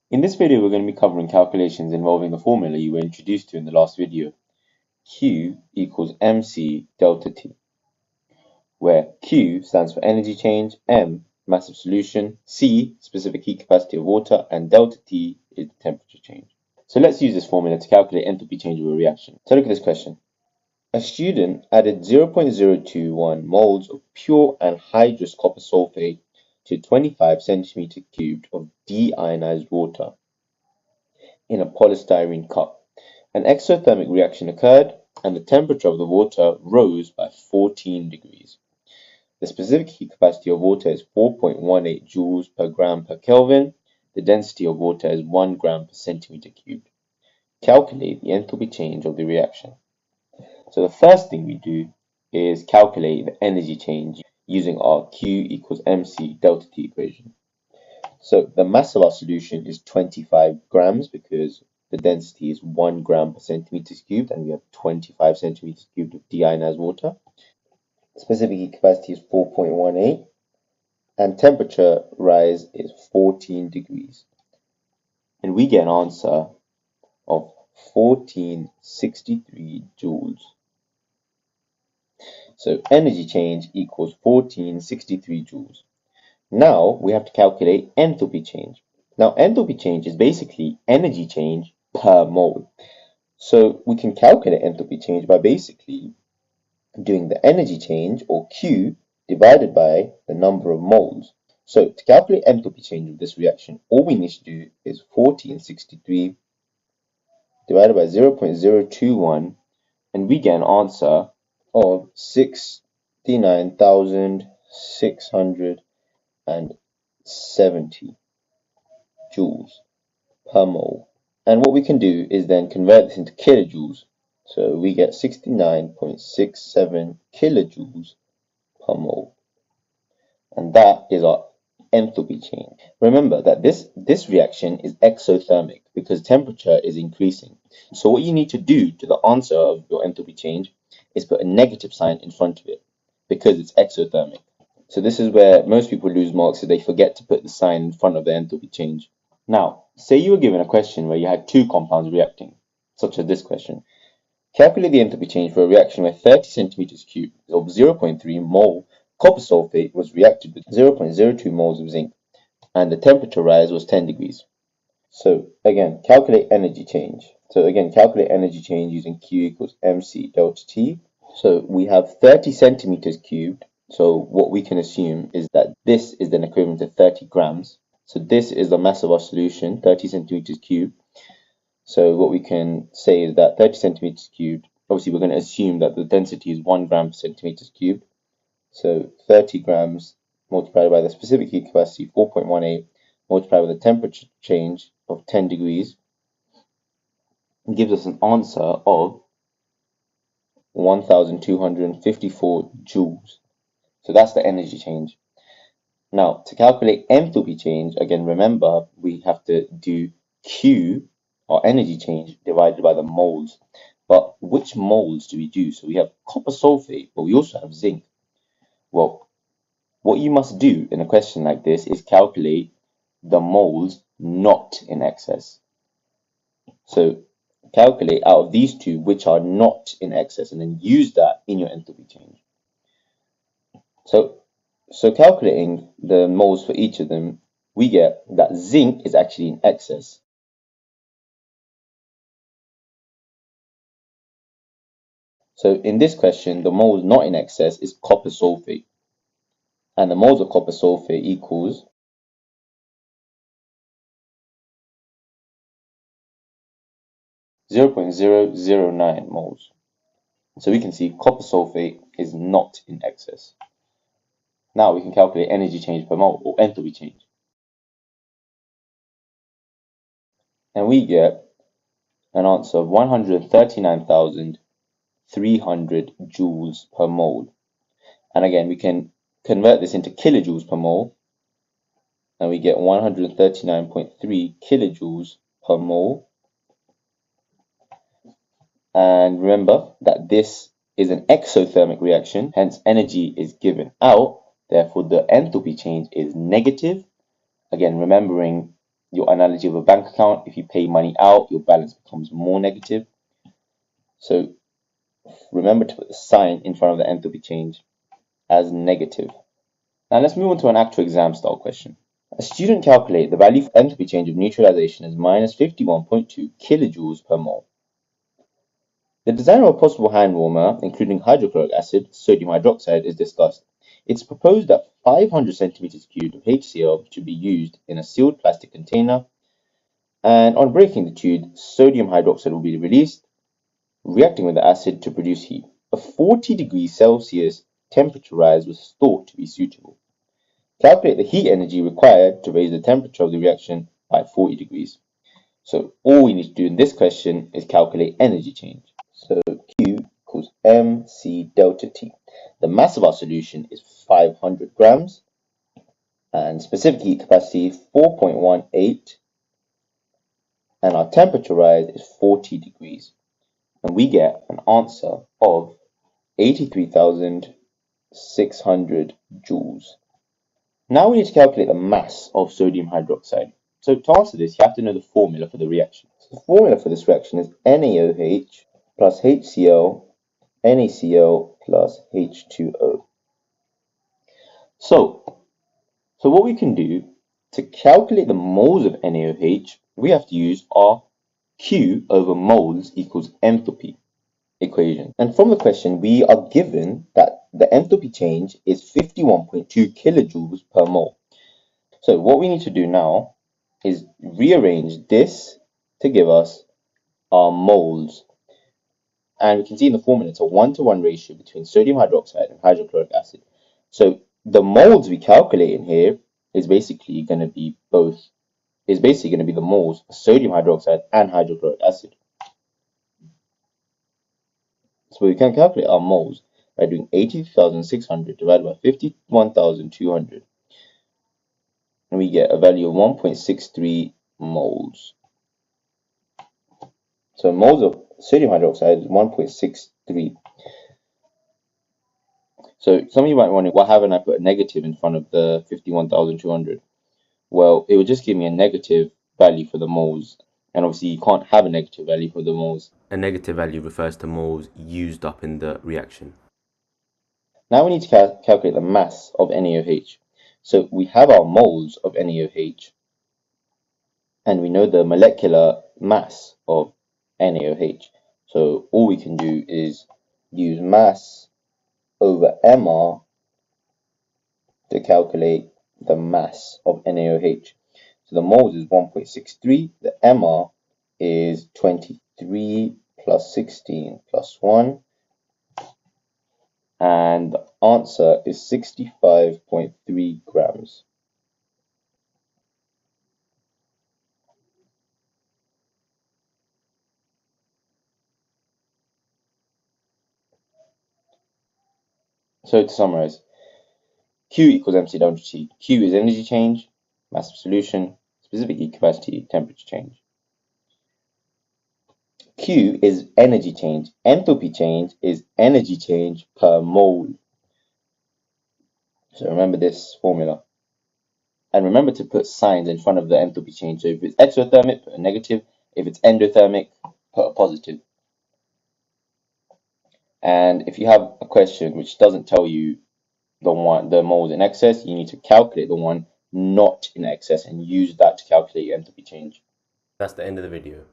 In this video, we're going to be covering calculations involving the formula you were introduced to in the last video, Q equals mc delta T, where Q stands for energy change, M, mass of solution, C, specific heat capacity of water, and delta T is the temperature change. So let's use this formula to calculate enthalpy change of a reaction. So look at this question. A student added 0.021 moles of pure anhydrous copper sulfate to 25 centimeter cubed of deionized water in a polystyrene cup. An exothermic reaction occurred and the temperature of the water rose by 14 degrees. The specific heat capacity of water is 4.18 joules per gram per Kelvin. The density of water is 1 gram per centimeter cubed. Calculate the enthalpy change of the reaction. So the first thing we do is calculate the energy change using our Q equals mc delta T equation. So the mass of our solution is 25 grams because the density is 1 gram per centimeters cubed and we have 25 centimeters cubed of deionized water. Specific heat capacity is 4.18 and temperature rise is 14 degrees. And we get an answer of 1463 joules. So energy change equals 1463 joules. Now we have to calculate enthalpy change. Now enthalpy change is basically energy change per mole. So we can calculate enthalpy change by basically doing the energy change, or Q, divided by the number of moles. So to calculate enthalpy change of this reaction, all we need to do is 1463 divided by 0.021, and we get an answer of 69,670 joules per mole. And what we can do is then convert this into kilojoules. So we get 69.67 kilojoules per mole. And that is our enthalpy change. Remember that this reaction is exothermic because temperature is increasing. So what you need to do to the answer of your enthalpy change is put a negative sign in front of it because it's exothermic. So this is where most people lose marks, so they forget to put the sign in front of the enthalpy change. Now, say you were given a question where you had two compounds reacting, such as this question. Calculate the enthalpy change for a reaction where 30 centimeters cubed of 0.3 mole copper sulfate was reacted with 0.02 moles of zinc, and the temperature rise was 10 degrees. So again, calculate energy change. So again, calculate energy change using Q equals mc delta T. So we have 30 centimeters cubed. So what we can assume is that this is then equivalent to 30 grams. So this is the mass of our solution, 30 centimeters cubed. So what we can say is that 30 centimeters cubed, obviously we're going to assume that the density is 1 gram per centimeters cubed. So 30 grams multiplied by the specific heat capacity, 4.18, multiplied by the temperature change of 10 degrees, gives us an answer of 1,254 joules. So that's the energy change. Now, to calculate enthalpy change, again, remember, we have to do Q, our energy change, divided by the moles. But which moles do we do? So we have copper sulfate, but we also have zinc. Well, what you must do in a question like this is calculate the moles not in excess. So calculate out of these two which are not in excess and then use that in your enthalpy change. So calculating the moles for each of them, we get that zinc is actually in excess. So in this question, the moles not in excess is copper sulfate. And the moles of copper sulfate equals 0.009 moles. So we can see copper sulfate is not in excess. Now we can calculate energy change per mole, or enthalpy change. And we get an answer of 139,300 joules per mole. And again, we can convert this into kilojoules per mole, and we get 139.3 kilojoules per mole. And remember that this is an exothermic reaction, hence energy is given out, therefore the enthalpy change is negative. Again, remembering your analogy of a bank account. If you pay money out, your balance becomes more negative. So remember to put the sign in front of the enthalpy change as negative. Now let's move on to an actual exam style question. A student calculate the value for enthalpy change of neutralization as minus 51.2 kilojoules per mole. The design of a possible hand warmer, including hydrochloric acid, sodium hydroxide, is discussed. It's proposed that 500 centimeters cubed of HCl should be used in a sealed plastic container, and on breaking the tube, sodium hydroxide will be released, reacting with the acid to produce heat. A 40 degrees Celsius temperature rise was thought to be suitable. Calculate the heat energy required to raise the temperature of the reaction by 40 degrees. So all we need to do in this question is calculate energy change. So Q equals mc delta T. The mass of our solution is 500 grams, and specific heat capacity 4.18, and our temperature rise is 40 degrees. And we get an answer of 83,600 joules. Now we need to calculate the mass of sodium hydroxide. So to answer this, you have to know the formula for the reaction. So the formula for this reaction is NaOH plus HCl, NaCl plus H2O. So what we can do to calculate the moles of NaOH, we have to use our Q over moles equals enthalpy equation. And from the question, we are given that the enthalpy change is 51.2 kilojoules per mole. So what we need to do now is rearrange this to give us our moles. And we can see in the formula it's a 1-to-1 ratio between sodium hydroxide and hydrochloric acid. So the moles we calculate in here is basically going to be the moles of sodium hydroxide and hydrochloric acid. So we can calculate our moles by doing 80,600 divided by 51,200. And we get a value of 1.63 moles. So moles of sodium hydroxide is 1.63. So some of you might wonder, why haven't I put a negative in front of the 51,200? Well, it would just give me a negative value for the moles. And obviously you can't have a negative value for the moles. A negative value refers to moles used up in the reaction. Now we need to calculate the mass of NaOH. So we have our moles of NaOH, and we know the molecular mass of NaOH. So all we can do is use mass over mR to calculate the mass of NaOH. So the moles is 1.63, the mR is 23 plus 16 plus 1, and the answer is 65.3 grams. So to summarize, Q equals mc delta T. Q is energy change, mass of solution, specific heat capacity, temperature change. Q is energy change. Enthalpy change is energy change per mole. So remember this formula. And remember to put signs in front of the enthalpy change. So if it's exothermic, put a negative. If it's endothermic, put a positive. And if you have a question which doesn't tell you the moles in excess, you need to calculate the one not in excess and use that to calculate your enthalpy change. That's the end of the video.